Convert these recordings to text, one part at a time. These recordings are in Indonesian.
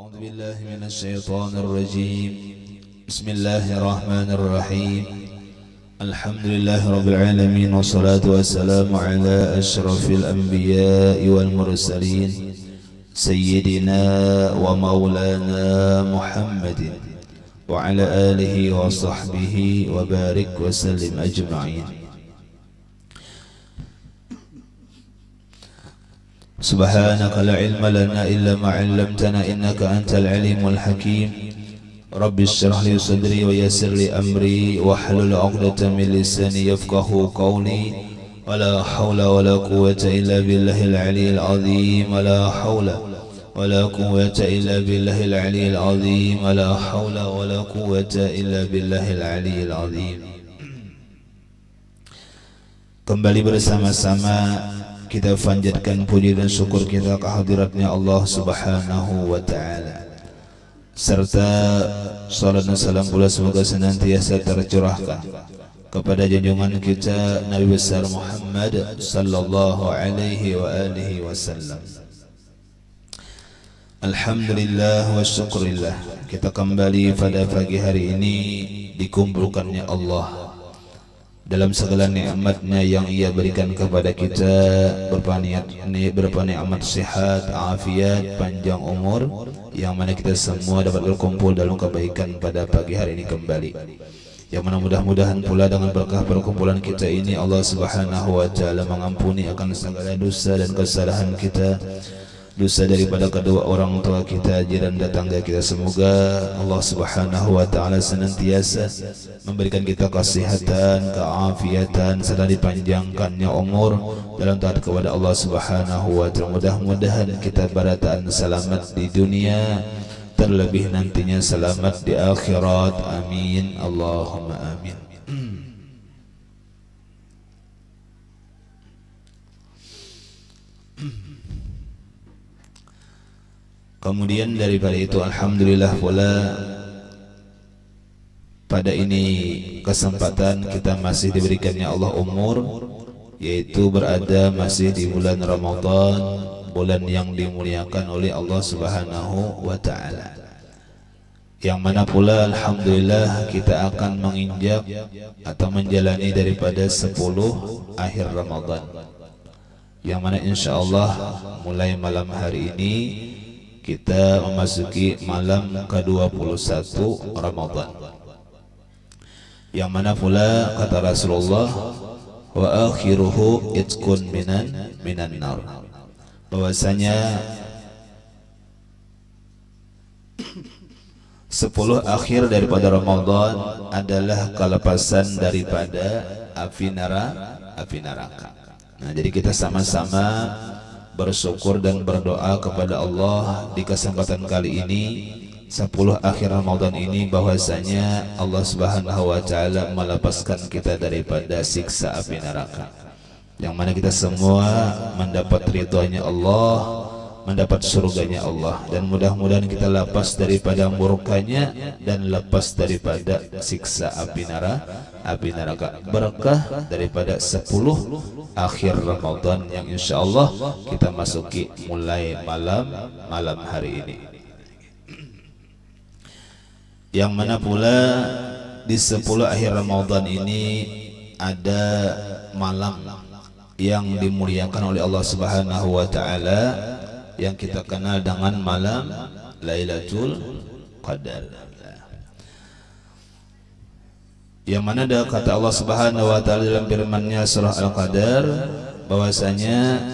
أعوذ بالله من الشيطان الرجيم. بسم الله الرحمن الرحيم. الحمد لله رب العالمين، والصلاة والسلام على أشرف الأنبياء والمرسلين سيدنا ومولانا محمد وعلى آله وصحبه وبارك وسلم أجمعين. سبحانك لا علم لنا إلا ما علمتنا إنك أنت العليم الحكيم. رب اشرح لي صدري ويسر لي أمري واحلل عقدة من لساني يفقه قولي. ولا حول ولا قوة إلا بالله العلي العظيم. ولا حول ولا قوة إلا بالله العلي العظيم. ولا حول ولا قوة إلا بالله العلي العظيم. Kembali bersama-sama kita panjatkan puji dan syukur kita kehadiratnya Allah Subhanahu wa Ta'ala, serta salat dan salam pula semoga senantiasa tercurahkan kepada junjungan kita Nabi besar Muhammad sallallahu alaihi wa alihi wasallam. Alhamdulillah wa syukurillah, kita kembali pada pagi hari ini dikumpulkannya Allah dalam segala nikmatnya yang Ia berikan kepada kita, berupa nikmat sehat, afiat, panjang umur, yang mana kita semua dapat berkumpul dalam kebaikan pada pagi hari ini kembali. Yang mana mudah-mudahan pula dengan berkah perkumpulan kita ini Allah Subhanahu wa Ta'ala mengampuni akan segala dosa dan kesalahan kita, dosa daripada kedua orang tua kita, jiran dan tetangga kita. Semoga Allah Subhanahu wa Ta'ala senantiasa memberikan kita kesehatan, keafiatan, serta dipanjangkannya umur dalam taat kepada Allah Subhanahu wa Ta'ala. Mudah-mudahan kita barataan selamat di dunia, terlebih nantinya selamat di akhirat. Amin, Allahumma amin. Kemudian daripada itu, alhamdulillah pula pada ini kesempatan kita masih diberikannya Allah umur, yaitu berada masih di bulan Ramadan, bulan yang dimuliakan oleh Allah Subhanahu wa Ta'ala, yang mana pula alhamdulillah kita akan menginjak atau menjalani daripada 10 akhir Ramadan, yang mana insyaallah mulai malam hari ini kita memasuki malam ke-21 Ramadan, yang mana pula kata Rasulullah, wa akhiruhu itqun minan nar, bahwasanya 10 akhir daripada Ramadan adalah kelepasan daripada api neraka. Nah, jadi kita sama-sama bersyukur dan berdoa kepada Allah di kesempatan kali ini 10 akhir Ramadan ini, bahwasanya Allah Subhanahu wa Ta'ala melepaskan kita daripada siksa api neraka, yang mana kita semua mendapat ridhonya Allah, mendapat surganya Allah, dan mudah-mudahan kita lepas daripada murkanya dan lepas daripada siksa api neraka, berkah daripada 10 akhir Ramadan yang insyaallah kita masuki mulai malam hari ini, yang mana pula di 10 akhir Ramadan ini ada malam yang dimuliakan oleh Allah Subhanahu wa Ta'ala, yang kita kenal dengan malam Lailatul Qadar, yang mana ada kata Allah Subhanahu wa Ta'ala dalam firman-Nya surah Al-Qadar, bahwasanya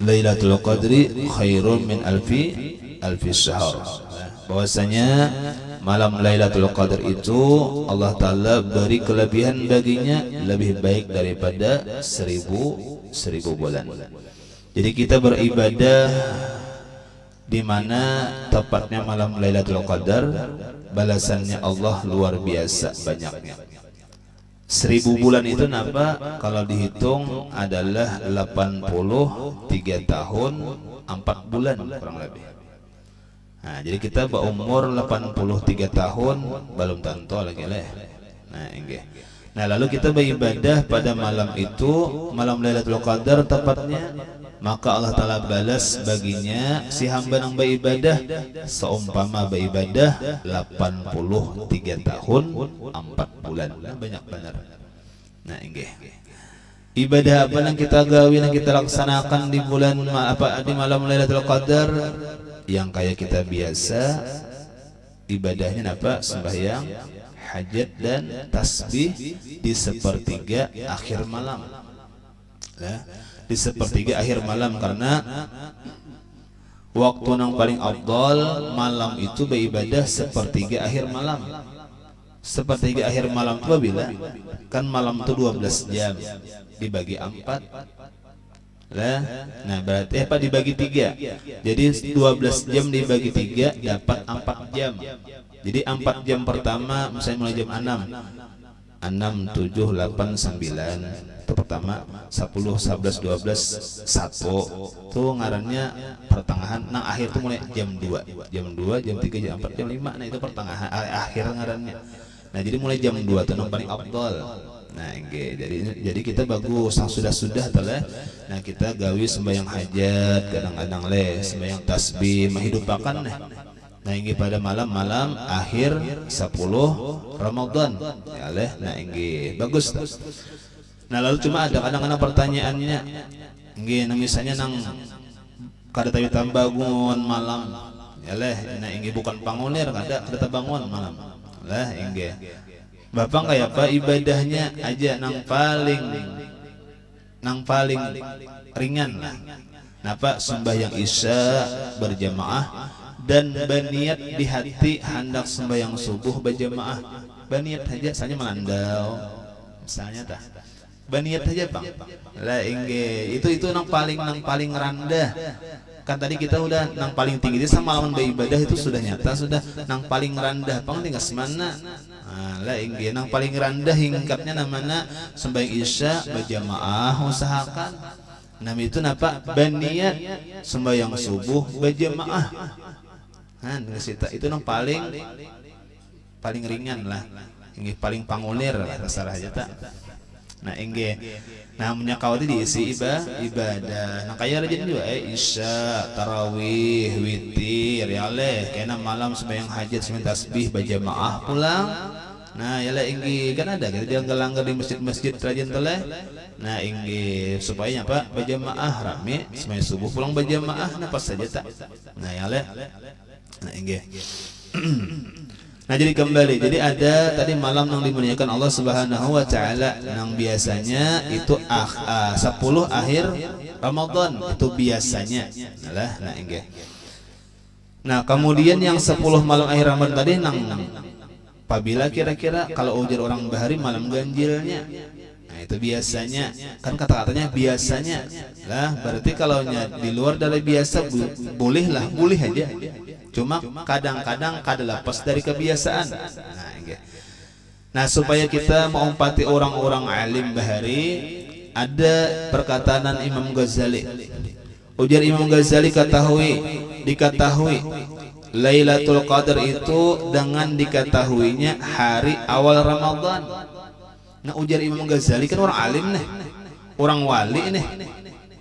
Lailatul Qadri khairun min alfi syahr, bahwasanya malam Lailatul Qadar itu Allah Ta'ala beri kelebihan baginya lebih baik daripada 1000 bulan. Jadi kita beribadah di mana tepatnya malam Lailatul Qadar, balasannya Allah luar biasa banyaknya. 1000 bulan itu napa? Kalau dihitung adalah 83 tahun 4 bulan kurang lebih. Nah, jadi kita berumur 83 tahun belum tentu lagi leh. Nah, inggih. Nah, lalu kita beribadah pada malam itu, malam Lailatul Qadar tepatnya, maka Allah Ta'ala balas baginya si hamba yang beribadah seumpama beribadah 83 tahun 4 bulan. Nah, banyak benar. Nah, inggih. Ibadah apa yang kita gawe, yang kita laksanakan di bulan di malam Lailatul Qadar, yang kayak kita biasa ibadahnya apa? Sembahyang, hajat dan tasbih di sepertiga akhir malam. Nah, di sepertiga akhir malam, karena waktu yang paling afdal malam itu beribadah sepertiga akhir malam. Sepertiga akhir malam itu bila kan malam itu 12 jam dibagi 4. Nah, berarti apa dibagi 3. Jadi 12 jam dibagi 3 dapat 4 jam. Jadi 4 jam pertama misalnya mulai jam 6, 7, 8, 9 itu pertama, 10, 11, 12, 1 itu ngarannya pertengahan. Nah, akhir itu mulai jam 2, jam 3, jam 4, jam 5. Nah, itu pertengahan, akhir ngarannya. Nah, jadi mulai jam 2 itu yang paling afdal. Nah, jadi kita bagus yang sudah telah. Nah, kita gawi sembahyang hajat, kadang-kadang sembahyang tasbih, menghidupakan nah ini pada malam-malam akhir 10 Ramadan ya leh. Nah, ini bagus. Nah, lalu cuma ada kadang-kadang pertanyaannya ini misalnya nang kada tahu bangun malam ya leh. Nah, ini bukan bangunir, kada bangun malam lah. Ini Bapak kayak apa ibadahnya aja nang paling ringan lah. Napa sembahyang isya berjamaah dan berniat di hati hendak sembahyang subuh berjamaah. Berniat saja, misalnya melandau, misalnya dah. Berniat saja bang. Lah itu nang paling rendah. Kan tadi kita udah nang paling tinggi sama lawan beribadah itu sudah nyata, sudah nang paling rendah bang tinggal semana. Lah nang paling rendah hingkapnya namanya sembahyang isya berjamaah, usahakan. Nah, itu napa berniat sembahyang subuh berjamaah. Nah, itu nang paling ringan lah. Ini paling pangulir lah terserah aja tak. Nah, namanya kau diisi ibadah. Nah, kayak rajin juga isya, tarawih, witir ya leh. Kena malam sembahyang hajat, sembahyang tasbih berjamaah pulang. Nah, ya leh kan ada kita jangan langgar di masjid-masjid rajin teleh. Nah, supaya apa? Berjamaah rame, sembahyang subuh pulang berjamaah. Nah, pas saja tak. Nah, ya leh. Nah, Nah, jadi kembali, jadi ada tadi malam yang dimuliakan Allah Subhanahu wa taala yang biasanya itu 10 akhir Ramadan itu biasanya. Nah, kemudian yang 10 malam akhir Ramadan tadi apabila kira-kira kalau ujar orang bahari malam ganjilnya. Nah, itu biasanya. Kan kata-katanya biasanya. Lah, berarti kalau di luar dari biasa boleh aja. Cuma kadang-kadang kada lepas dari kebiasaan. Nah, supaya kita mengumpati orang-orang alim bahari, ada perkataan Imam Ghazali. Ujar Imam Ghazali diketahui Lailatul Qadar itu dengan diketahuinya hari awal Ramadan. Nah, ujar Imam Ghazali kan orang alim nih, orang wali nih.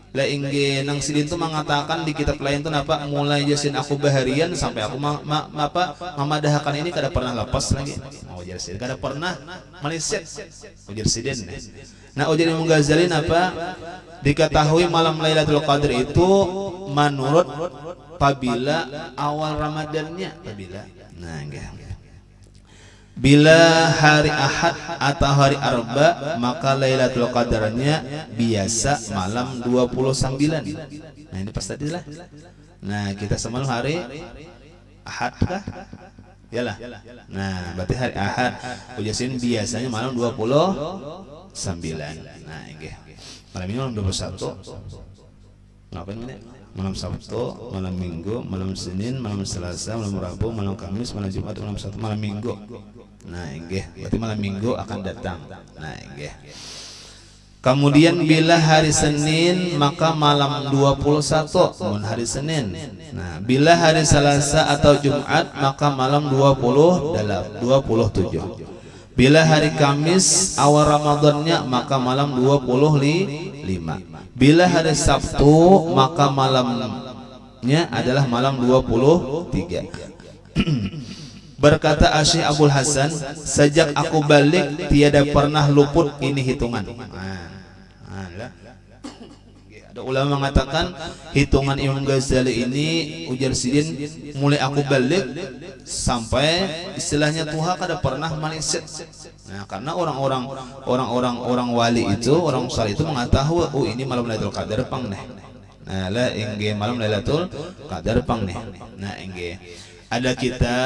Lah nang sidin itu mengatakan di kitab lain tuh apa mulai jasin aku baharian sampai aku memadahkan ini kada pernah lepas lagi. Ujar sidin kada pernah meleset. Ujar sidin. Nah, ujar Imam Ghazali diketahui malam Lailatul Qadar itu menurut apabila awal Ramadannya apabila. Nah, bila hari Ahad atau hari Arba maka Lailatul Qadarnya biasa malam 29. Nah, ini pas tadi lah. Nah, kita semalam hari Ahad kah? Yalah. Nah, berarti hari Ahad ujasin biasanya malam 29. Nah, malam ini malam 21. Ngapain ini? Malam Sabtu, malam Minggu, malam Senin, malam Selasa, malam Rabu, malam Kamis, malam Jumat, malam Sabtu, malam Minggu. Nah, berarti malam Minggu akan datang. Nah, kemudian bila hari Senin maka malam 21 hari Senin. Nah, bila hari Selasa atau Jumat maka malam 27. Bila hari Kamis awal Ramadannya maka malam 25. Bila hari Sabtu maka malamnya adalah malam 23. Berkata Syekh Abdul Hasan, sejak aku balik tiada pernah luput ini hitungan. Ada ulama mengatakan hitungan Imam Ghazali ini, ujar Sidin, mulai aku balik sampai istilahnya Tuhan kada pernah maliset. Nah, karena orang wali itu, orang saleh itu mengetahui, oh ini malam Lailatul Qadar pang nih. Nah, lah engge malam Lailatul Qadar pang nih. Nah, engge ada kita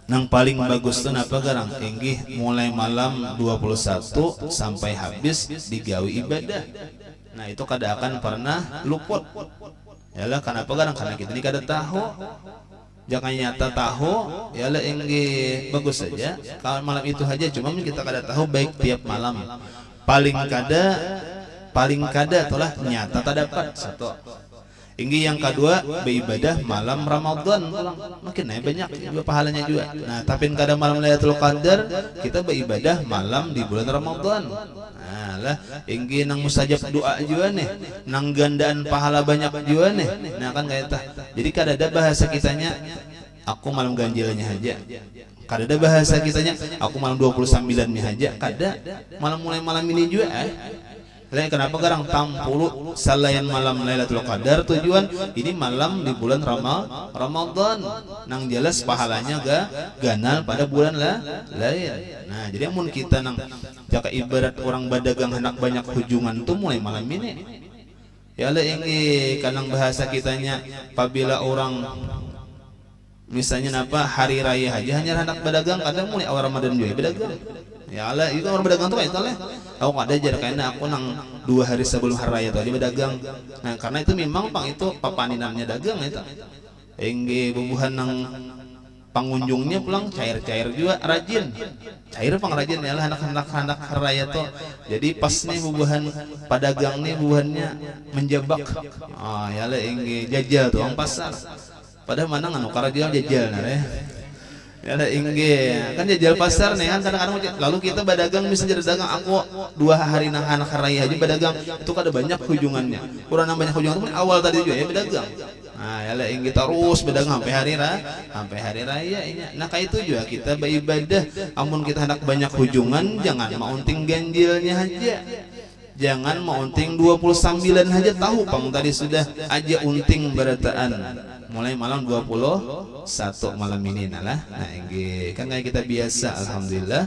nang paling bagus tuh apa garang engge mulai malam 21 sampai habis digawi ibadah. Nah, itu kada akan pernah luput. Yalah kenapa garang? Karena kita ini kada tahu. Jangan nyata tahu, yalah engge bagus saja. Kalau malam itu aja, cuma kita kada tahu baik tiap malam. Paling kada telah nyata tak dapat satu. Engge yang kedua beribadah malam Ramadan, makin banyak juga pahalanya juga. Nah, tapi kada malam Lailatul Qadar, kita beribadah malam di bulan Ramadan. Nah, lah engge nang mustajab doa juga nih, nang gandaan pahala banyak juga nih. Nah, kan kayak tah. Jadi kada ada bahasa kitanya aku malam ganjilnya aja. Kada ada bahasa kitanya aku malam 29-nya aja. Kada. Malam mulai malam ini juga Lain kenapa garang tampulu selain malam Lailatul Qadar, tujuan ini malam di bulan Ramadan nang jelas pahalanya ganal pada bulan lain. Nah, jadi amun kita nang jaka ibarat orang badagang hendak banyak hujungan tuh mulai malam ini. Ya lah ini kanang bahasa kitanya apabila orang misalnya apa hari raya aja hanya hendak berdagang, kadang mulai awal Ramadan juga berdagang. Ya Allah, itu orang berdagang tuh kayak itu lah. Aku ada jarak karena aku nang 2 hari sebelum hari raya tadi berdagang. Nah, karena itu memang pang itu papaninannya dagang itu. Engge bubuhan nang pengunjungnya pulang cair-cair juga rajin. Cair pang rajin ya lah anak-anak hari raya tuh. Jadi pas nih bubuhan padagang nih bubuhannya menjebak. Oh, ya lah engge jajal tuh orang pasar. Padahal mana nganu karajal jajal nah ya. Ya ada ingge kan jajal pasar nih kan kadang-kadang lalu kita berdagang bisa jadi dagang aku 2 hari nang anak raya aja berdagang itu kada banyak hujungannya kurang banyak hujungan itu awal tadi juga ya berdagang. Nah ya lah ingge terus berdagang sampai hari raya ini. Nah kayak itu juga kita beribadah amun kita hendak banyak hujungan jangan maunting ganjilnya aja. Jangan maunting 29 aja tahu pang tadi sudah aja unting berataan mulai malam 21 malam ini lah. Nah engge kan kayak kita biasa alhamdulillah.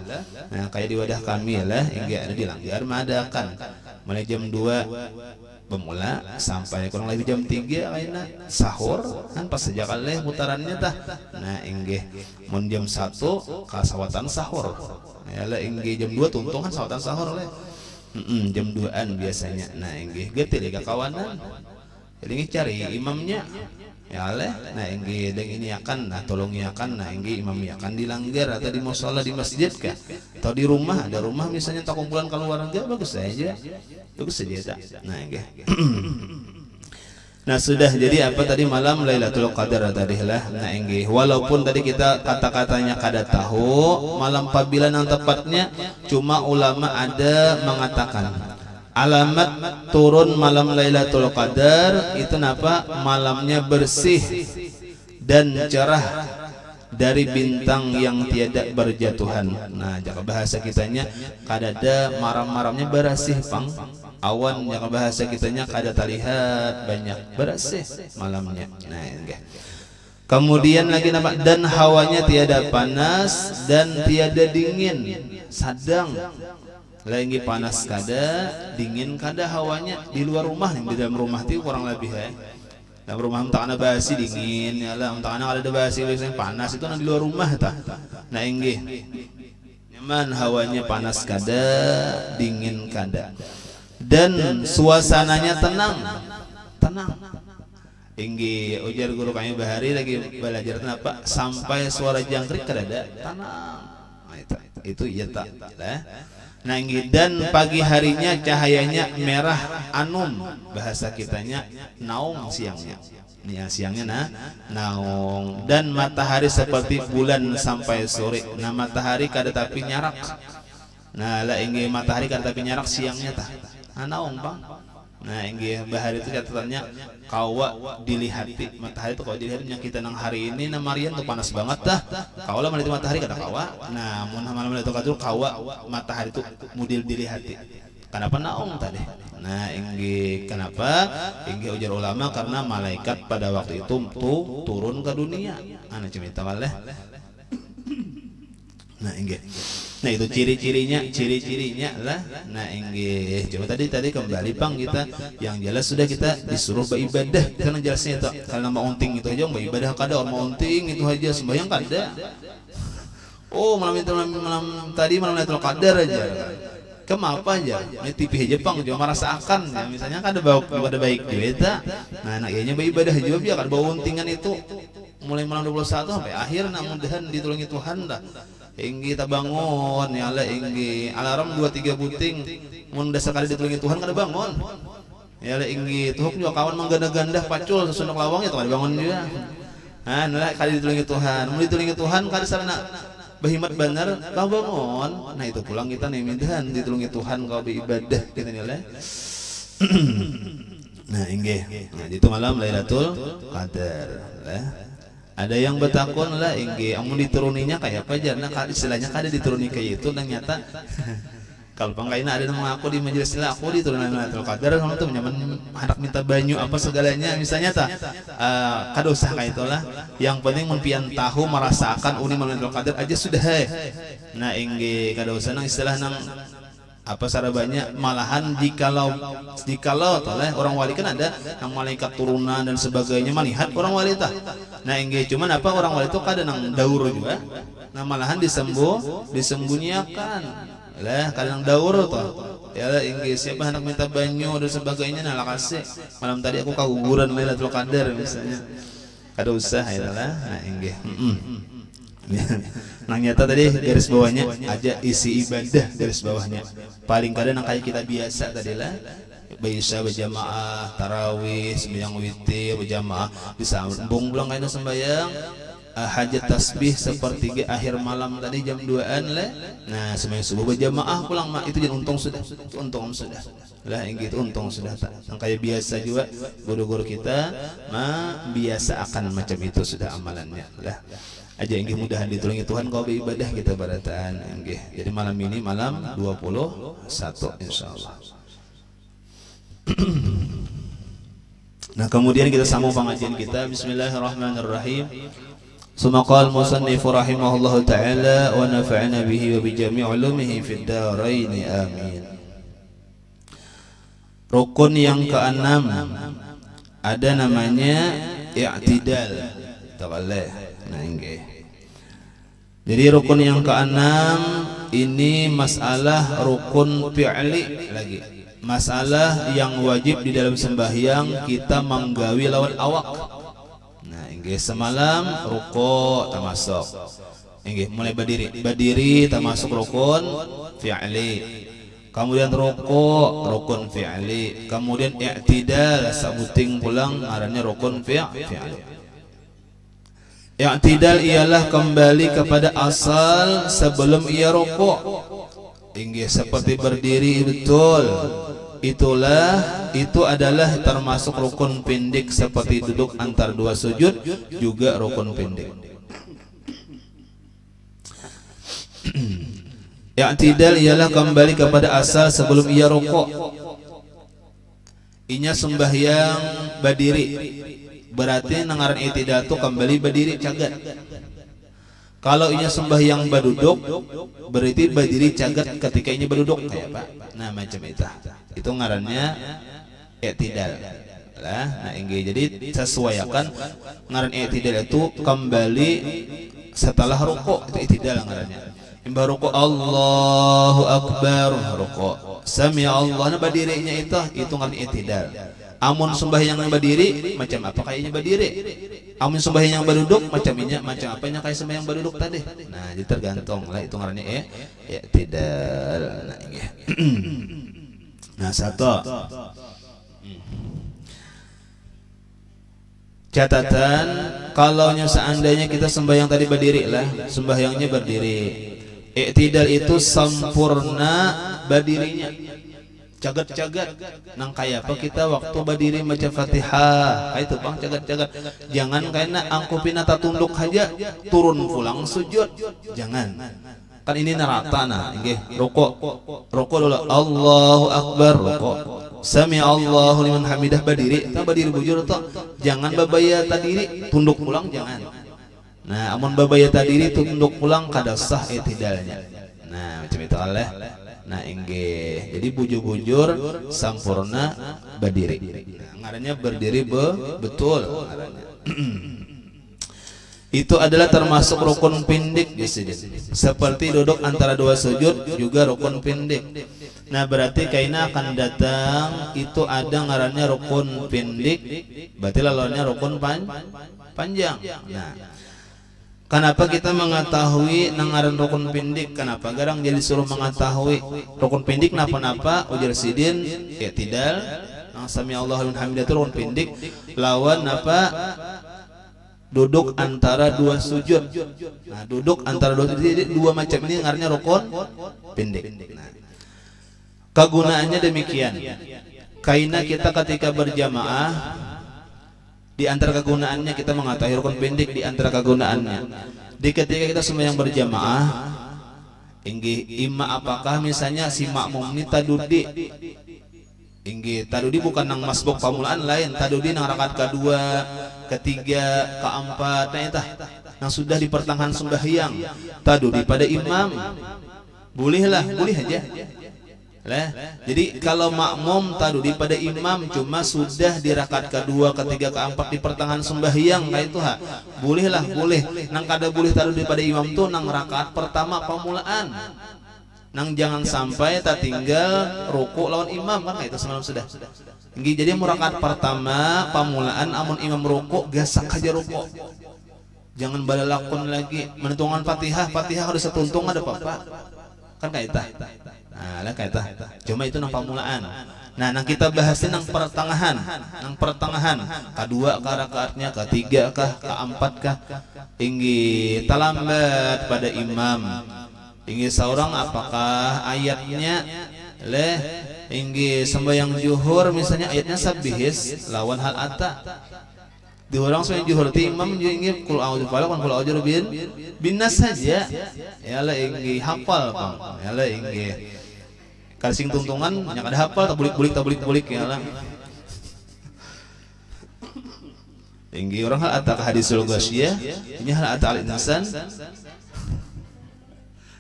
Nah kayak di wadah kami lah engge ada dilanggar madakan mulai jam 2 bermula sampai kurang lebih jam 3 kayaknya sahur kan pas sejak kali putarannya tah. Nah engge mun jam 1 kasawatan sahur ya lah engge jam 2 tuntung kan sawatan sahur lah. Jam 2-an biasanya. Nah engge getil ka kawanan jadi cari imamnya ya leh. Nah engge deng ini akan nah tolong akan nah engge imam akan dilanggar atau di mushola di masjid kah atau di rumah ada rumah misalnya tak kumpulan keluarga bagus saja tak. Nah engge nah sudah jadi apa tadi malam Lailatul Qadar tadi lah. Nah engge walaupun tadi kita kata-katanya kada tahu malam pabila yang tepatnya cuma ulama ada mengatakan alamat turun malam Lailatul Qadar itu napa malamnya bersih dan cerah dari bintang yang tiada berjatuhan. Nah jika bahasa kitanya kada ada maram-maramnya bersih pang awan, jika bahasa kitanya kada terlihat banyak bersih malamnya. Nah enggak. Kemudian lagi napa dan hawanya tiada panas dan tiada dingin, sadang. Lagi panas kada, dingin kada hawanya di luar rumah nih, di dalam rumah itu kurang lebih ya. Dalam rumah entah basi dingin, ya lah entah ada basi biasanya panas itu di luar rumah ta. Nah enggih, nyaman hawanya panas kada, dingin kada, dan suasananya tenang. Enggih, ujar guru kami Bahari lagi belajar kenapa sampai suara jangkrik kada ada tenang. Nah, itu iya tak lah. Nah dan pagi harinya cahayanya merah anum, bahasa kitanya naung siangnya. Nih siangnya naung, dan matahari seperti bulan sampai sore. Nah matahari kada tapi nyarak. Nah lah inggih matahari kada tapi nyarak siangnya tah. Naung Bang. Nah inggih bahari itu catatannya kawa dilihati. Matahari itu kalau dilihat kita nang hari ini namarian tuh panas banget tah. Kaula meniti matahari kada kawa. Nah mun malam itu kadur kawa matahari itu mudil dilihati. Kenapa naung tadi? Nah inggih kenapa? Inggih ujar ulama karena malaikat pada waktu itu tuh turun ke dunia. Ana cerita malih. Nah inggih. Nah itu ciri-cirinya lah. Nah inggih. Coba tadi kembali Bang kita yang jelas sudah kita disuruh beribadah. Karena jelasnya itu kalau nama unting itu aja beribadah kada, mau unting itu aja sembahyang kada. Oh malam tadi malam Lailatul Qadar aja. Kenapa aja? Ini TV Jepang juga merasakan ya, misalnya kan ada baik juga. Nah anaknya beribadah juga biar kan bawa untingan itu mulai malam 21 sampai akhir nak mudahan ditolongi Tuhan dah. Inggi kita bangun ya Allah inggi alarm 2-3 puting mun dasar kali ditolongi Tuhan kada bangun. Ya Allah inggi tuhuk juga kawan mengganda-ganda pacul sesundok lawang itu kada bangun juga. Nah kali ditolongi Tuhan, mun ditolongi Tuhan kada sarana bahimat benar kau bangun. Nah itu pulang kita nih mintahan ditolongi Tuhan kau beribadah kita nilai. Nah inggih nah, itu malam Lailatul Qadar lah. Ada yang bertakun lah inggih amun dituruninya kayak apa aja. Nah istilahnya kada dituruni kayak itu dan nyata kalau pangkaina ada nama aku di majelis lah aku diturunan Lailatul Qadar kalau tuh nyaman anak minta banyu apa segalanya misalnya ta kada usah kayak itulah. Yang penting mun tahu merasakan uni Lailatul Qadar aja sudah nah inggih kada usah nang istilah nang apa sarabanya malahan jikalau toleh orang wali kan ada nang malaikat turunan dan sebagainya melihat orang wali tah. Nah inggih cuman apa orang wali itu kada nang daur juga. Nah malahan disembunyikan lah kadang daur toh ya lah inggih siapa hendak minta banyu dan sebagainya nah kasih malam tadi aku kaguguran Lailatul Qadar misalnya kada usah ya lah nah inggih nah nyata tadi garis bawahnya aja isi ibadah garis bawahnya paling kadang nang kayak kita biasa tadi lah bisa berjamaah tarawih sembahyang witir berjamaah disambung pulang kayak sembahyang hajat tasbih sepertiga akhir malam tadi jam 2-an lah. Nah sembahyang subuh berjamaah pulang mak itu jadi untung sudah lah yang gitu untung sudah tak yang kayak biasa juga guru-guru kita biasa akan macam itu sudah amalannya lah aja yang mudahan ditolongi Tuhan kau beribadah kita barataan yang jadi malam ini malam 21 insyaallah. Nah kemudian kita sambung pengajian kita. Bismillahirrahmanirrahim. Sumaqal musannifu rahimahullahu ta'ala wa nafa'ana bihi wa bijami' ulumihi fid dharain amin. Rukun yang keenam ada namanya i'tidal. Tawallah. Nah nggih. Jadi rukun yang keenam ini masalah rukun fi'li lagi. Masalah yang wajib di dalam sembahyang kita menggawi lawan awak. Nah, inggih semalam ruku' termasuk. Inggih mulai berdiri termasuk rukun fi'li. Kemudian ruku' rukun fi'li. Kemudian i'tidal sabuting pulang ngarannya rukun fi'li. I'tidal ialah kembali kepada asal sebelum ia ruku'. Inggih seperti berdiri betul. Itu adalah termasuk rukun pendek seperti duduk antar dua sujud juga rukun pendek. I'tidal ialah kembali kepada asal sebelum ia rukuk. Inya sembahyang berdiri. Berarti nangaran i'tidal itu kembali berdiri cagat. Kalau inya sembahyang berduduk berarti berdiri cagat ketika inya berduduk kayak apa? Nah macam itu ngarannya i'tidal lah. Nah inggih jadi sesuaikan ngaran i'tidal itu kembali setelah rukuk itu i'tidal ngarannya. Imbah rukuk Allahu Akbar rukuk sami Allah nah berdirinya itu ngaran i'tidal. Amun sembahyang berdiri macam apa kayaknya berdiri. Amun sembahyang berduduk macam apanya kayak sembahyang berduduk tadi. Nah, jadi tergantung lah itu ngarannya i'tidal. Nah, ini. Nah, satu. Catatan, kalau seandainya kita sembahyang tadi berdiri lah, sembahyangnya berdiri. I'tidal itu sempurna berdirinya. Cagat-cagat nang kaya apa kita waktu berdiri baca Fatihah, itu Bang cagat-cagat. Jangan karena angkupina tunduk aja turun pulang sujud. Jangan. Kan ini narata nah, nggih. Rukuk dulu. Allahu Akbar, rukuk. Sami Allahu liman hamidah berdiri, ta berdiri bujur toh. Jangan babaya tadiri tunduk pulang jangan. Nah, amun babaya tadiri tunduk pulang kada sah i'tidalnya. Nah, macam itu Allah. Nah, inggih. Jadi bujur-bujur sampurna berdiri. Nah, ngarannya berdiri betul ngarannya. Itu adalah termasuk rukun pindik di sini. Seperti duduk antara dua sujud juga rukun pindik. Nah, berarti kaina akan datang itu ada ngarannya rukun pindik. Berarti lawannya rukun panjang. Nah, kenapa kita mengetahui nangaran rukun pindik? Kenapa garang jadi suruh mengetahui rukun pindik napa-napa? Ujar sidin i'tidal nang sami Allahu liman hamidah itu rukun pindik. Lawan apa? Duduk antara dua sujud. Nah, duduk antara dua sujud, jadi dua macam ini ngarannya rukun pindik. Nah, kegunaannya demikian. Kaina kita ketika berjamaah, di antara kegunaannya kita mengetahui rukun pindik. Di antara kegunaannya di ketika kita sembahyang berjamaah, inggih imma apakah misalnya si makmum ini tadudi, inggih tadudi bukan nang masbuk pamulaan lain, tadudi nang rakaat kedua, ketiga, keempat, nah itu yang sudah di pertengahan sembahyang tadudi pada imam, bolehlah, boleh aja. Jadi kalau makmum tadudi pada imam cuma sudah di rakaat kedua, ketiga, keempat di pertengahan sembahyang, nah itu bolehlah, boleh. Nang kada boleh tadudi pada imam tuh nang rakaat pertama pamulaan. Nang jangan sampai tak tinggal ruku lawan imam kan itu semalam sudah. Jadi rakaat pertama pamulaan amun imam ruku gasak aja ruku. Jangan balalakun lagi menentukan Fatihah harus setuntung ada apa-apa. Kan kayak itu. Nah, lah kayak itu. Cuma itu nang pamulaan. Nah, nang kita bahasnya nang pertengahan. Kedua kah rakaatnya, ketiga kah, keempat kah? Inggih talambat pada imam. Inggih seorang apakah ayatnya inggih sembahyang zuhur misalnya ayatnya sabbihis lawan hal ata. Di orang sembahyang zuhur ti imam inggih qul a'udzu falaq qul a'udzu bin nas saja. Yalah inggih hafal Bang. Yalah inggih kasing tuntungan yang ada hafal tak bulik yalah. Inggih orang hal ata hadisul ghasyiyah, ini hal ata al-insan.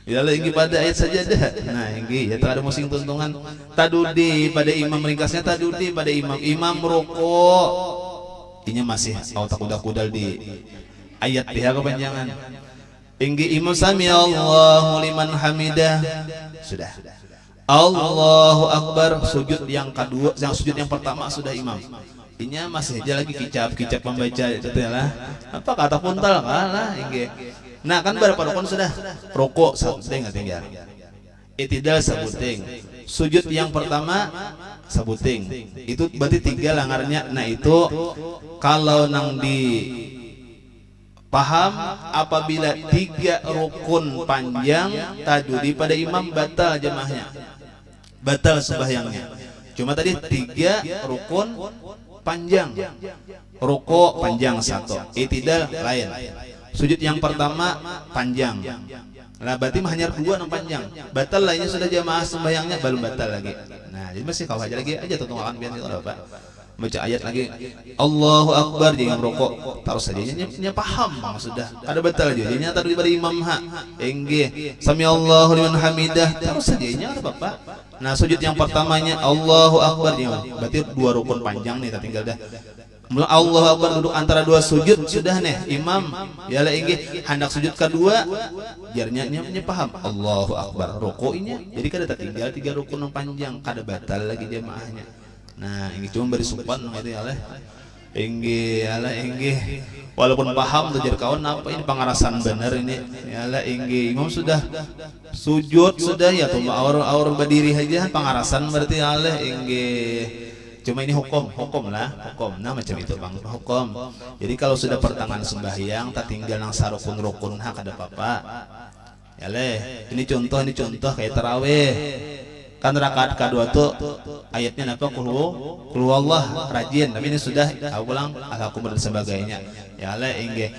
Yalah inggih pada ayat saja dah. Nah, inggih ya tak ada musing tuntungan. Tadudi pada imam, ringkasnya tadudi pada imam rukuk. Ini masih autak kudal di ayat dia kepanjangan. Inggih imam sami Allahu liman hamidah. Sudah. Allahu Akbar, sujud yang kedua, yang sujud yang pertama sudah imam. Ini masih aja lagi kicap membaca itu lah. Apa kata puntal kalah inggih. Nah, kan berapa rukun sudah? Rukuk sabuting tinggal. I'tidal sabuting. Sujud yang pertama sabuting. Itu berarti 3 langarnya. Nah, itu kalau nang di paham apabila 3 rukun panjang tadudi pada imam batal jamaahnya. Batal sembahyangnya. Cuma tadi 3 rukun panjang. Rukuk panjang 1, i'tidal lain. Sujud yang pertama panjang. Nah, berarti hanya 2 yang panjang. Batal lainnya sudah jamaah sembahyangnya belum batal lagi. Nah, jadi masih kau aja lagi aja tuntungan biar itu apa. Baca ayat lagi. Allahu Akbar jangan rokok. Taruh saja nya paham sudah. Ada batal aja. Nya taruh di imam enggih. Sami Allahu liman hamidah. Taruh saja nya ada Bapak. Nah, sujud yang pertamanya Allahu Akbar berarti 2 rukun panjang nih tinggal dah. Allahu Akbar duduk antara 2 sujud sudah nih imam yalah inggih hendak sujud kedua biarnya paham Allahu Akbar rukunya jadi kada tertinggal 3 rukun yang panjang kada batal lagi jamaahnya. Nah ini cuma beri supan itu yalah inggih walaupun paham tuh jadi kawan apa ini pengarasan bener ini yalah inggih imam sudah sujud sudah ya tuh aur berdiri aja pengarasan berarti yalah inggih Cuma ini hukum lah, hukum. Nah macam itu bang, hukum. Jadi kalau sudah pertengahan sembahyang, tak tinggal nang sarukun-rukun hak ada apa. Ya leh, ini contoh kayak tarawih. Kan rakaat kedua tuh ayatnya apa? Qul Allah rajin. Tapi ini sudah ulang al-hukum dan sebagainya. Ya leh, inge.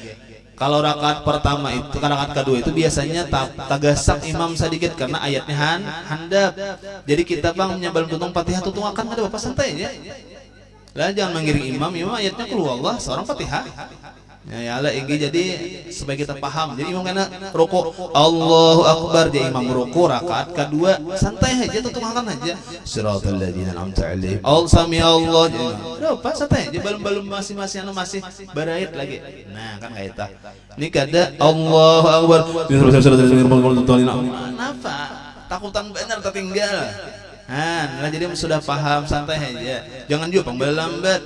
Kalau rakaat pertama itu, rakaat kedua itu biasanya tagasak imam sedikit karena ayatnya handap. Jadi kita bang menyabal tutung Fatihah tutung akan ada bapak santai aja. Lah jangan mengiring imam ayatnya keluar Allah seorang Fatihah. Ya Allah ini jadi supaya kita paham. Jadi imam kena rukuk Allahu Akbar, jadi imam rukuk rakaat kedua santai aja tutung akan aja. Shiratal ladzina an'amta 'alaihim. Sami Allah. Apa santai aja balum-balum masih barait lagi. Nah kan kayak itu. Ini kada Allahu Akbar. Kenapa? Takutan benar tertinggal. Nah jadi sudah paham santai aja. Jangan juga panggil lambat.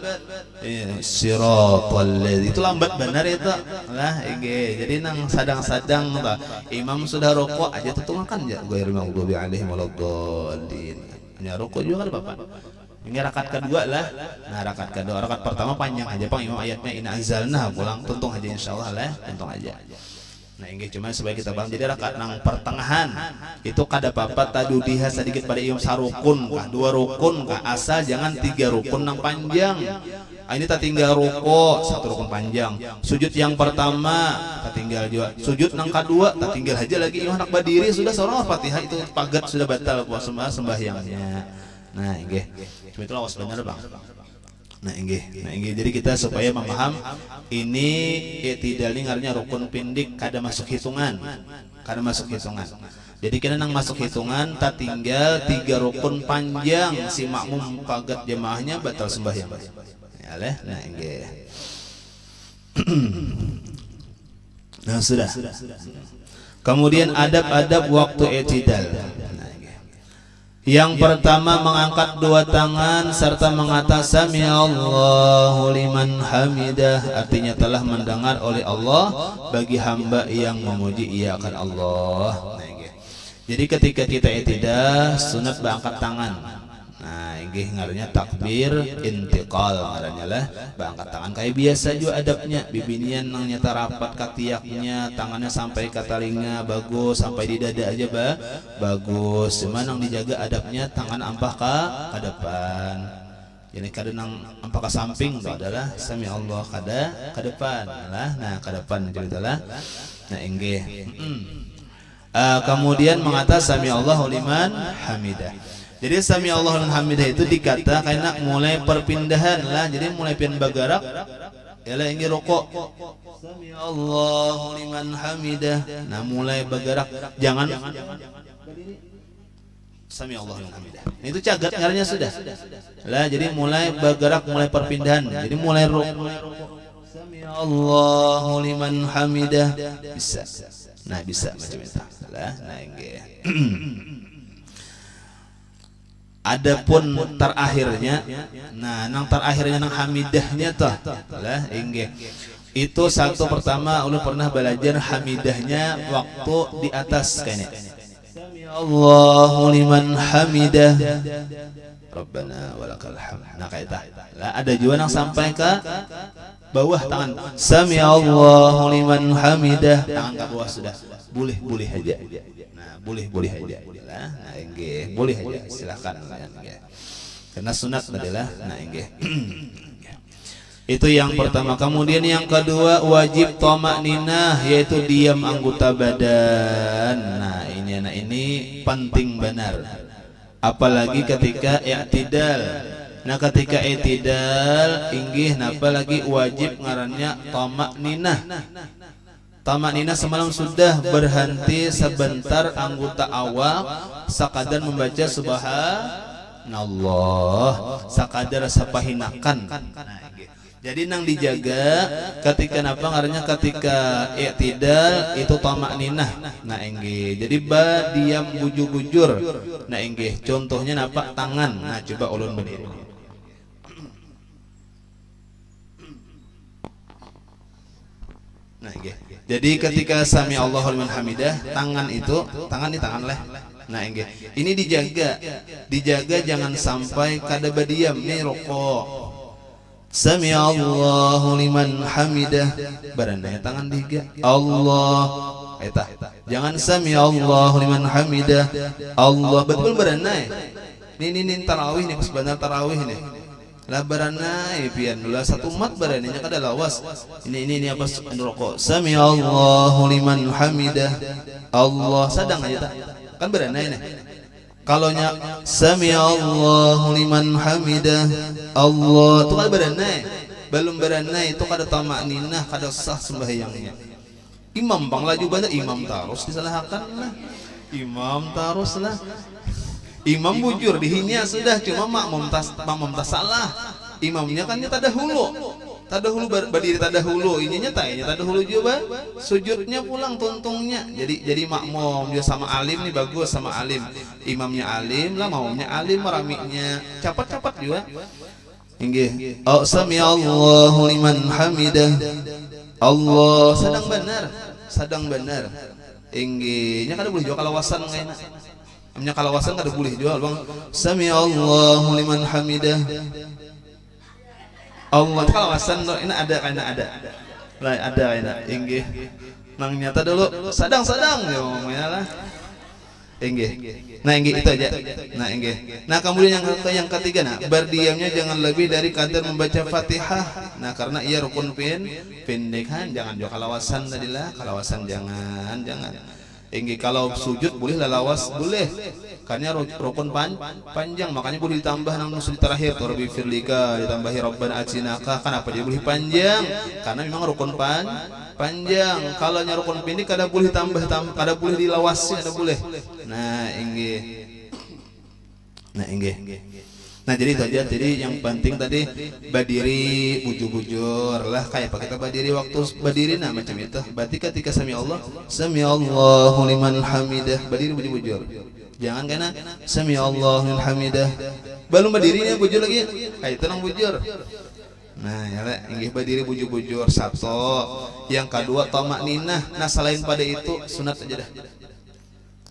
Siratal ladzina itu lambat benar itu. Lah jadi nang sadang-sadang imam sudah rokok aja tutungakan aja. Ghairil maghdubi 'alaihim waladdallin. Ya rokok juga kan Bapak. Ini rakaat kedua lah. Nah rakaat kedua, rakaat pertama panjang aja Bang imam ayatnya in anzalna pulang tuntung aja insyaallah lah, tuntung aja. Nah ini cuma supaya kita paham. Jadi rakaat nang pertengahan itu kada apa-apa tadudiha sedikit pada imam sarukun kah, 2 rukun kah, asal jangan 3 rukun nang panjang. Ini tak tinggal rukuk 1 rukun panjang. Sujud yang pertama tak tinggal juga. Sujud nang kedua tak tinggal aja lagi imam nak berdiri sudah seorang Fatihah itu pagat sudah batal puasa sembahyangnya. Nah nggih. Cuma itu lawas benar Bang. Nah inggih. Jadi kita supaya memaham ini i'tidal ini artinya rukun pindik kada masuk hitungan. Jadi kita nang masuk hitungan tak tinggal 3 rukun panjang si makmum pagat jemaahnya batal sembahyang. Ya leh, nah inggih. Nah sudah. Kemudian adab-adab waktu i'tidal. Yang pertama mengangkat 2 tangan serta mengatakan Sami Allahu liman hamidah, artinya telah mendengar oleh Allah bagi hamba yang memuji ia akan Allah. Jadi ketika kita i'tidal sunat berangkat tangan. Nah ini ngarannya takbir intiqal ngarannya lah, berangkat tangan kayak biasa juga adabnya. Bibinian nang nyata rapat katiaknya, tangannya sampai ke telinga bagus, sampai di dada aja bagus. Cuman nang dijaga adabnya tangan ampah ke depan. Jadi kada nang ampah ke samping itu adalah Sami Allah kada ke depan lah. Nah ke depan ceritalah. Nah inggih. Kemudian mengatakan Sami Allahu liman hamidah. Jadi Sami Allahu liman hamidah itu dikata karena mulai perpindahan lah. Jadi mulai pian bagarak ialah ini rokok Sami Allahu liman hamidah. Nah mulai bagarak jangan Sami Allahu liman hamidah. Itu cagat ngarannya sudah. Lah jadi mulai bagarak mulai perpindahan. Jadi mulai rokok Sami Allahu liman hamidah bisa. Nah bisa macam itu lah. Nah nggih. Adapun terakhirnya, nah nang terakhirnya nang hamidahnya toh lah inggih. Itu satu pertama ulun pernah belajar hamidahnya waktu di atas kayaknya. Sami Allahu liman hamidah. Rabbana walakal hamd. Nah kayak itu. Lah ada juga nang sampai ke bawah tangan. Sami Allahu liman hamidah. Tangan ke bawah sudah. Boleh aja. Nah, boleh aja. Nah, enggih, boleh aja. Silakan. Karena sunat adalah nah enggih. Itu yang pertama. Kemudian yang kedua wajib tamakninah, yaitu diam anggota badan. Nah, ini penting benar. Apalagi ketika i'tidal. Nah, ketika i'tidal inggih napa lagi wajib ngarannya tamakninah. Tamakninah semalam sudah berhenti sebentar anggota awal sakadar membaca subhanallah, sakadar sapahinakan. Jadi nang dijaga ketika napa ngarannya ketika i'tidal itu tamakninah. Nah enggih. Jadi diam bujur-bujur. Nah enggih. Contohnya napa tangan. Nah coba ulun berdiri. Nah enggih. Jadi ketika Sami Allahu liman hamidah, tangan itu, tangan leh. Nah ini dijaga jangan sampai kada badiam nih rokok. Sami Allahu liman hamidah, barandanya tangan diga Allah eta. Jangan sami Allahu liman hamidah Allah betul barandai. Ini tarawih nih, sebenarnya tarawih nih. Lah baranai pian lah satu umat barananya kada lawas. Ini apa rokok. Sami Allahu liman hamidah Allah sadang aja tak. Kan baranai nih. Kalau nya sami Allahu liman hamidah Allah itu kan beranai, belum beranai itu kada tamak ninah, kada sah sembahyangnya. Imam bang laju banget, imam tarus disalahkan lah, imam tarus lah, imam bujur dihina sudah, cuma makmum tas salah, imamnya kan tadahulu berdiri tadahulu, ininya tadahulu juga sujudnya pulang tuntungnya, jadi makmum dia sama alim nih bagus sama alim, imamnya alim lah maunya alim meramiknya cepat juga. Inggih, sami Allahu liman hamidah Allah sadang benar. Inggihnya kada boleh jual kalawasan ngena. Amnya kalawasan kada boleh jual bang. Sami Allahu liman hamidah Allah kalawasan ini ada lah ada inggih nang nyata dulu sadang ya ngomongnya lah inggih. Nah inggih itu aja. Nah kemudian yang ketiga, nah berdiamnya jangan lebih dari kadar membaca Fatihah. Nah karena ia rukun pendekan, jangan juga kalawasan tadilah, kalawasan jangan. Inggih kalau sujud boleh lawas boleh. Karena rukun panjang, makanya boleh ditambah nang nusul terakhir Rabbi firlika ditambahi Rabbana atinaka. Kenapa dia boleh panjang? Karena memang rukun panjang. Kalau nya rukun pendek kada boleh tambah, kada boleh dilawasi, kada boleh. Nah inggih. Nah jadi itu aja. Jadi yang penting tadi badiri bujur lah kayak apa kita badiri waktu badiri nah macam itu. Berarti ketika sami Allahu liman hamidah badiri bujur. Jangan kena sami Allahu liman hamidah belum badirinya bujur lagi kayak itu nang bujur. Nah ya inggih badiri bujur satu. Yang kedua tamak ninah. Nah selain pada itu sunat aja dah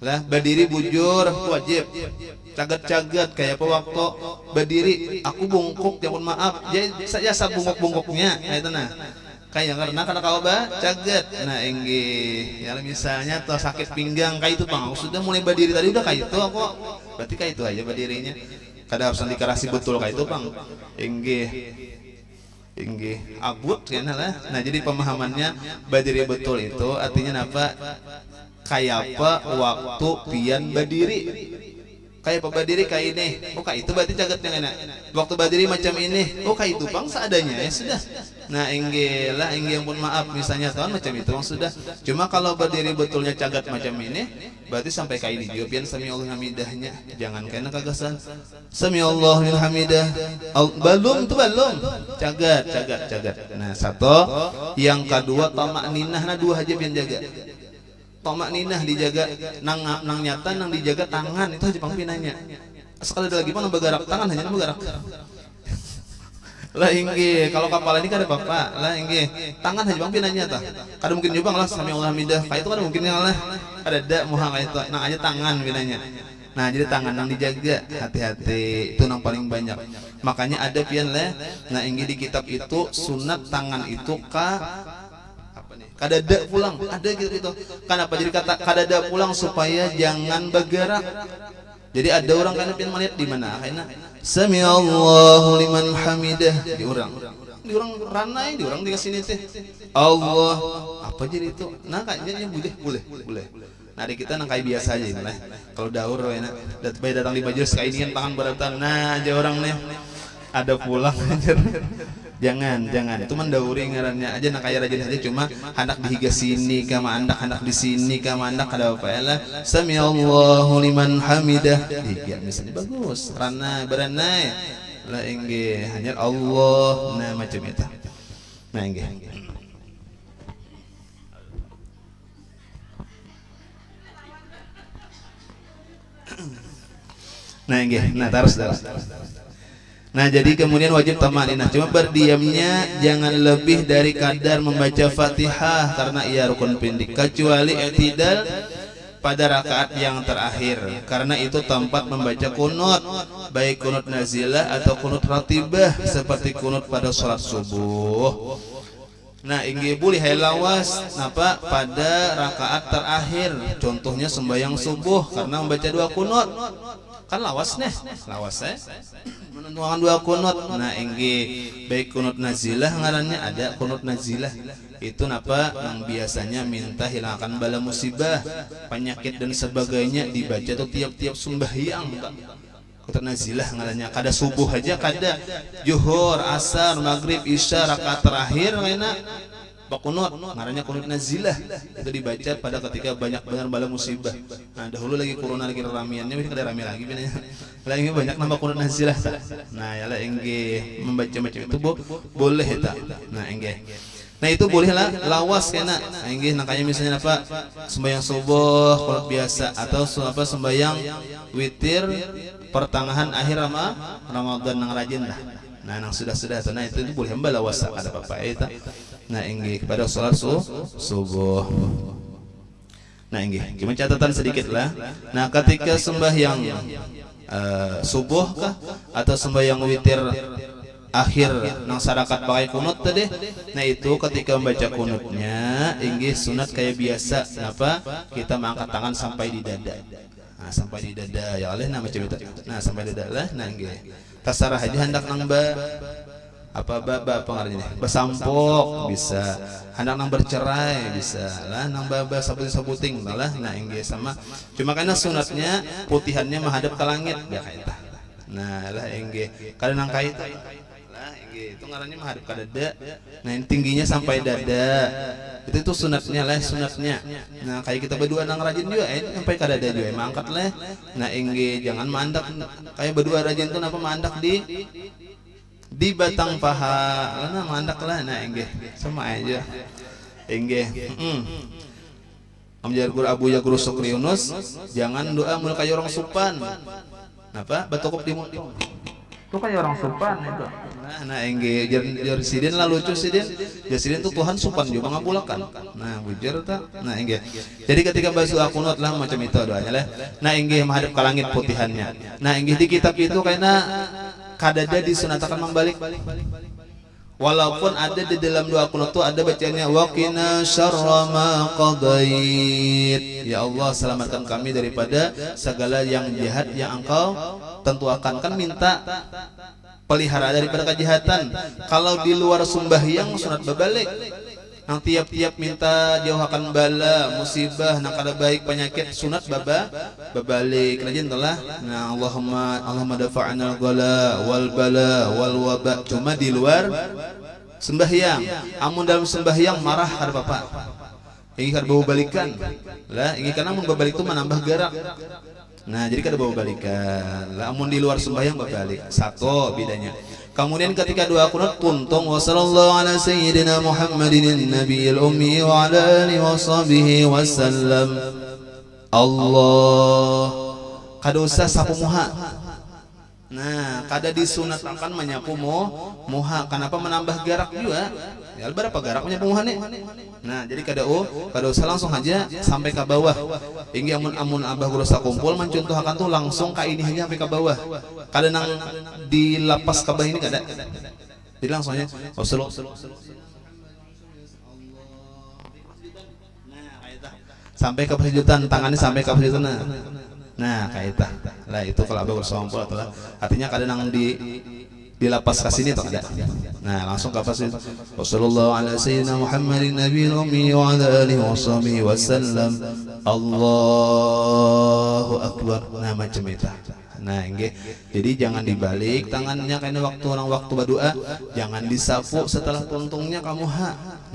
lah berdiri bujur wajib cagat kayak apa waktu berdiri aku bungkuk ya mohon maaf saya bungkuk-bungkuknya itu nah kayak karena kau cagat. Nah inggih ya misalnya atau sakit pinggang kayak itu bang sudah mulai berdiri tadi udah kayak itu aku berarti kayak itu aja berdirinya kada harus dikarasi betul kayak itu bang inggih abut kan lah. Nah jadi pemahamannya berdiri betul itu artinya apa kayak apa waktu pian berdiri kayak apa berdiri kayak ini kayak itu berarti cagatnya enak waktu berdiri macam ini kayak itu bang seadanya ya sudah. Nah inggih yang pun maaf misalnya tahun macam itu bang sudah. Cuma kalau berdiri betulnya cagat macam ini berarti sampai kayak ini juga pian sami Allahu hamidahnya jangan kena kagasan sami Allahu hamidah belum cagat. Nah satu yang kedua tamak ninah. Nah dua aja pian jaga tamak ninah dijaga nang nyata nang dijaga tangan itu aja pangpinanya sekali lagi mana bergerak tangan hanya bergerak lah inggih kalau kapal ini kan ada bapak lah inggih tangan aja pangpinanya tah kada mungkin juga lah sami Allah hamidah kayak itu kan mungkin lah ada muhang kayak itu nang aja tangan pinanya. Nah jadi tangan nang dijaga hati-hati itu nang paling banyak makanya ada pian lah. Nah inggih di kitab itu sunat tangan itu kadada pulang ada gitu. Kenapa jadi kata kadada pulang supaya jangan bergerak. Jadi ada orang kan pian melihat di mana akhirnya sami Allahu liman hamidah di orang ranai di orang di sini teh Allah apa jadi itu. Nah kayaknya boleh. Nah di kita nang kayak biasa aja lah. Kalau daur enak datang di majelis kayak ini kan tangan beratan. Nah aja orang nih ada pulang jangan itu mendauri ngarannya aja nak kayak rajin aja cuma hendak dihiga sini kama hendak di sini kama hendak ada apa ya lah sami Allahu liman hamidah dihiga misalnya bagus rana beranai lah inggih hanya Allah nah macam itu. Nah inggih nah terus. Nah jadi kemudian wajib tamanina. Cuma berdiamnya jangan lebih dari kadar membaca Fatihah karena ia rukun pendik. Kecuali i'tidal pada rakaat yang terakhir, karena itu tempat membaca kunut, baik kunut nazilah atau kunut ratibah seperti kunut pada sholat subuh. Nah, inggih boleh lawas napa pada rakaat terakhir, contohnya sembahyang subuh karena membaca 2 kunut. Kan lawas menentukan 2 kunut. Nah, inggih baik kunut nazilah ngarannya ada kunut nazilah. Itu napa yang biasanya minta hilangkan bala musibah, penyakit dan sebagainya, dibaca tuh tiap-tiap sembahyang. Kunut nazilah ngarannya kada subuh aja, kada zuhur, asar, maghrib, isya rakaat terakhir enak bakunut ngarannya kunut nazilah. Itu dibaca pada ketika banyak benar bala musibah. Nah, dahulu lagi corona lagi ramiannya, ini kada rame lagi binanya. Lagi banyak nambah kunut nazilah. Nah, yalah inggih membaca macam itu boleh eta. Nah, inggih. Nah, itu bolehlah lawas kena. Nah, inggih nakanya misalnya apa? Sembahyang subuh kunut biasa atau apa sembahyang witir pertengahan akhir Ramadan nang rajin lah. Nah, nang sudah-sudah nah itu boleh hamba lawas ada apa-apa eta. Nah, inggih kepada sholat subuh. Nah, inggih cuma catatan sedikit lah. Nah, ketika sembahyang subuh kah atau sembahyang witir akhir nang sarakat pakai kunut tadi, nah itu ketika membaca kunutnya inggih sunat kayak biasa, kenapa kita mengangkat tangan sampai di dada. Nah, sampai di dada ya oleh nama macam itu. Nah, sampai di dada lah. Nah, inggih tasarah aja hendak nambah apa pengartinya besampok bisa, hendak nang bercerai bisa lah, nang baba sabuting lah. Nah, inggih sama cuma karena sunatnya putihannya menghadap ke langit ya kaita. Nah, lah inggih kada nang kaita lah inggih itu ngarannya menghadap ke dada. Nah, yang tingginya sampai dada itu sunatnya lah, sunatnya. Nah, kayak kita berdua nang rajin juga sampai ke dada juga mangkat lah. Nah, inggih jangan mandak kayak berdua rajin tuh napa mandak di batang paha nah mandak lah. Nah, inggih sama aja inggih. Amjar guru Abu Yaguru Sukri Yunus, jangan doa mulai kayak orang supan. Napa batukuk di mulut itu kayak orang supan itu. Nah, inggih jar sidin lah lucu sidin. Jar sidin tuh Tuhan supan juga ngabulakan. Nah, bujar tak. Nah, inggih. Jadi ketika baca kunut lah macam itu doanya lah. Nah, inggih menghadap ke langit putihannya. Nah, inggih di kitab itu karena kadada disunatakan membalik. Walaupun ada di dalam doa kunut itu ada bacanya waqina syarra ma qadait. Ya Allah, selamatkan kami daripada segala yang jahat yang Engkau tentuakan. Kan minta pelihara daripada kejahatan. Kalau di luar sembahyang sunat berbalik. Nang tiap-tiap minta jauhkan bala musibah nang kada baik penyakit sunat babalik rajin telah. Nah, Allahumma dafa'na al-ghala wal bala wal waba. Cuma di luar sembahyang. Amun dalam sembahyang marah kada apa-apa. Ini kada bawa balikan. Lah, ini karena mun babalik itu menambah garak. Nah, jadi kada bawa balikan. Lah, amun di luar sembahyang babalik. Satu bedanya. Kemudian ketika doa kunut tuntung wa sallallahu ala sayyidina Muhammadin nabiyil ummi wa ala alihi washabihi wasallam. Allah kada usah sapu muha. Nah, kada disunatkan menyapu muha. Kenapa menambah garak juga? Ya, berapa garak menyapu muha nih? Nah, jadi kada usah langsung aja sampai ke bawah. Hingga amun abah guru kumpul mencontohkan tuh langsung ke ini aja sampai ke bawah. Kada nang dilapas ke bawah ini kada. Jadi langsung aja sampai ke persujudan, tangannya sampai ke persujudan. Nah, kayak itu. Lah itu kalau abah guru kumpul adalah artinya kada nang dilapas ke sini atau enggak. Nah, langsung ke pas Wassallallahu ala sayyidina Muhammadin nabiyil ummi wa ala alihi washabihi wasallam. Allahu akbar. Nah, macam itu. Nah, inggih. Jadi jangan dibalik tangannya karena waktu berdoa, jangan disapu setelah tuntungnya kamu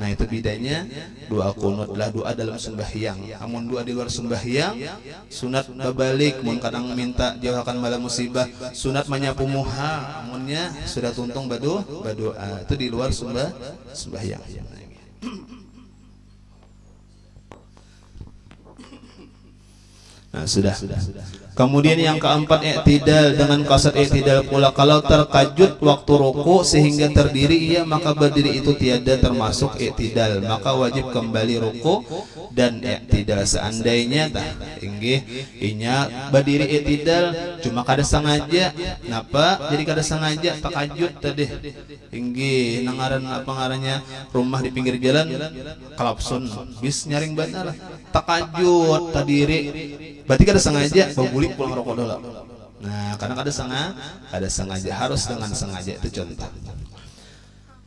Nah, itu bedanya doa kunut lah doa dalam sembahyang. Amun doa di luar sembahyang sunat babalik, mun kadang minta jauhkan bala musibah, sunat menyapu muha. Amunnya sudah tuntung berdoa, itu di luar sembahyang. Nah, sudah. Kemudian yang keempat i'tidal, dengan qasad i'tidal pula kalau terkajut waktu ruku sehingga terdiri ia maka berdiri itu tiada termasuk i'tidal, maka wajib kembali ruku dan i'tidal. Seandainya inggih inya berdiri i'tidal cuma kada sengaja napa jadi kada sengaja takajud tadi inggih nangaran apa ngarannya rumah di pinggir jalan klakson bis nyaring benar takajud tadiri berarti kada sengaja babuli pulang rokok dulu. Nah karena kada sengaja harus dengan sengaja itu contoh.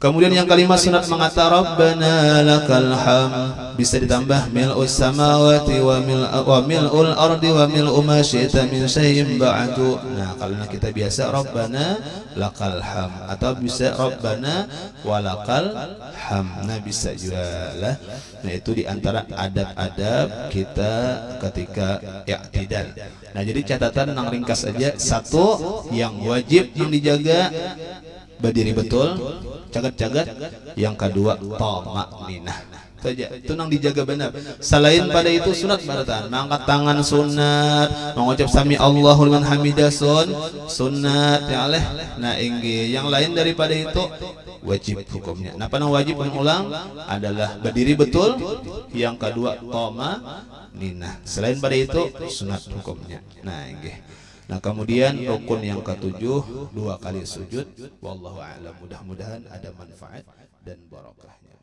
Kemudian yang kalimat sunat mengata Rabbana lakal hamd bisa ditambah mil'us samawati wa mil'ul ardi wa mil'u ma syi'ta min syai'in ba'du. Nah kalau kita biasa Rabbana lakal hamd atau bisa Rabbana walakal hamd. Nah bisa juga lah. Nah itu diantara adab-adab kita ketika i'tidal. Nah jadi catatan nang ringkas aja, satu yang wajib yang dijaga berdiri betul cagat-cagat, yang kedua thama'ninah saja itu nang dijaga benar. Selain pada itu sunat baratan mengangkat tangan sunat, mengucap sami Allahu liman hamidah sunat ya aleh. Nah inggih yang lain daripada itu wajib hukumnya. Nah panang wajib mengulang adalah berdiri betul, yang kedua thama'ninah. Selain pada itu sunat hukumnya. Nah inggih. Nah kemudian rukun yang ketujuh 2 kali sujud. Wallahu a'lam. Mudah-mudahan ada manfaat dan barokahnya.